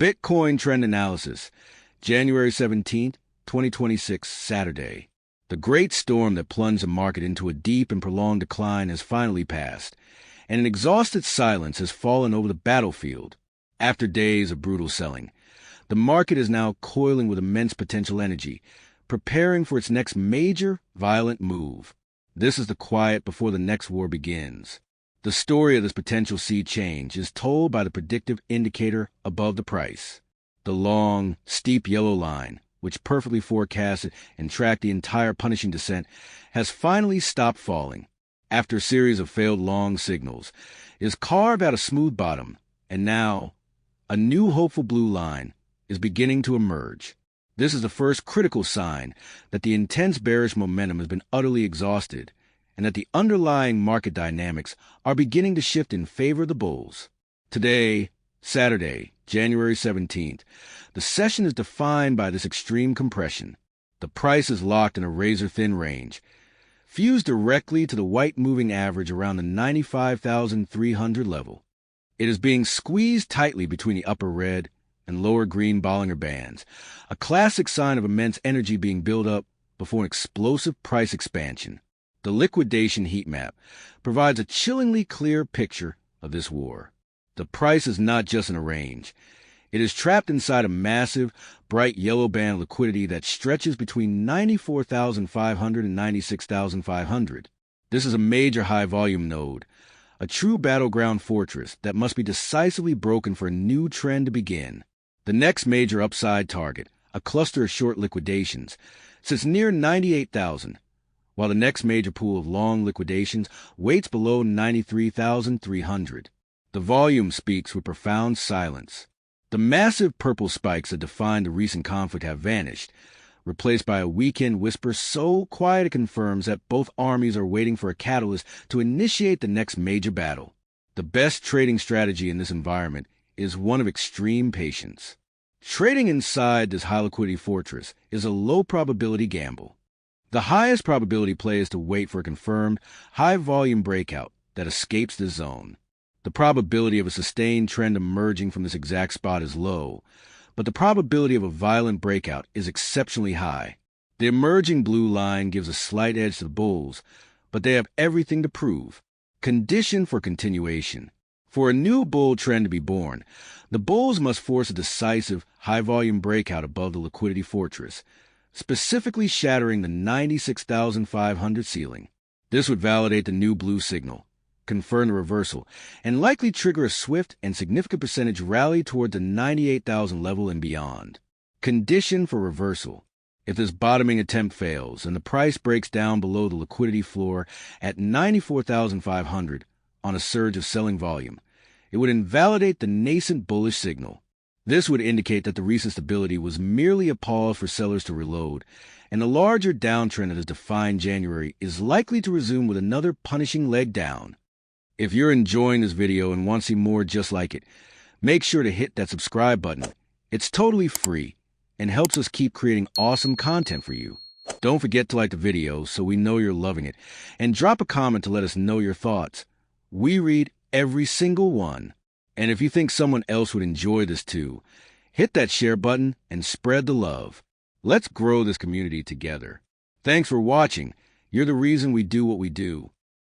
Bitcoin Trend Analysis, January 17th, 2026, Saturday. The great storm that plunged the market into a deep and prolonged decline has finally passed, and an exhausted silence has fallen over the battlefield. After days of brutal selling, the market is now coiling with immense potential energy, preparing for its next major, violent move. This is the quiet before the next war begins. The story of this potential sea change is told by the predictive indicator above the price. The long, steep yellow line, which perfectly forecasted and tracked the entire punishing descent, has finally stopped falling. After a series of failed long signals, it has carved out a smooth bottom, and now a new hopeful blue line is beginning to emerge. This is the first critical sign that the intense bearish momentum has been utterly exhausted, and that the underlying market dynamics are beginning to shift in favor of the bulls. Today, Saturday, January 17th, the session is defined by this extreme compression. The price is locked in a razor-thin range, fused directly to the white moving average around the 95,300 level. It is being squeezed tightly between the upper red and lower green Bollinger Bands, a classic sign of immense energy being built up before an explosive price expansion. The liquidation heat map provides a chillingly clear picture of this war. The price is not just in a range. It is trapped inside a massive, bright yellow band of liquidity that stretches between 94,500 and 96,500. This is a major high-volume node, a true battleground fortress that must be decisively broken for a new trend to begin. The next major upside target, a cluster of short liquidations, sits near 98,000, while the next major pool of long liquidations waits below 93,300. The volume speaks with profound silence. The massive purple spikes that defined the recent conflict have vanished, replaced by a weekend whisper so quiet it confirms that both armies are waiting for a catalyst to initiate the next major battle. The best trading strategy in this environment is one of extreme patience. Trading inside this high-liquidity fortress is a low-probability gamble. The highest probability play is to wait for a confirmed, high-volume breakout that escapes the zone. The probability of a sustained trend emerging from this exact spot is low, but the probability of a violent breakout is exceptionally high. The emerging blue line gives a slight edge to the bulls, but they have everything to prove. Condition for continuation. For a new bull trend to be born, the bulls must force a decisive, high-volume breakout above the liquidity fortress, specifically shattering the 96,500 ceiling. This would validate the new blue signal, confirm the reversal, and likely trigger a swift and significant percentage rally toward the 98,000 level and beyond. Condition for reversal. If this bottoming attempt fails and the price breaks down below the liquidity floor at 94,500 on a surge of selling volume, it would invalidate the nascent bullish signal. This would indicate that the recent stability was merely a pause for sellers to reload, and the larger downtrend that has defined January is likely to resume with another punishing leg down. If you're enjoying this video and want to see more just like it, make sure to hit that subscribe button. It's totally free and helps us keep creating awesome content for you. Don't forget to like the video so we know you're loving it, and drop a comment to let us know your thoughts. We read every single one. And if you think someone else would enjoy this too, hit that share button and spread the love. Let's grow this community together. Thanks for watching. You're the reason we do what we do.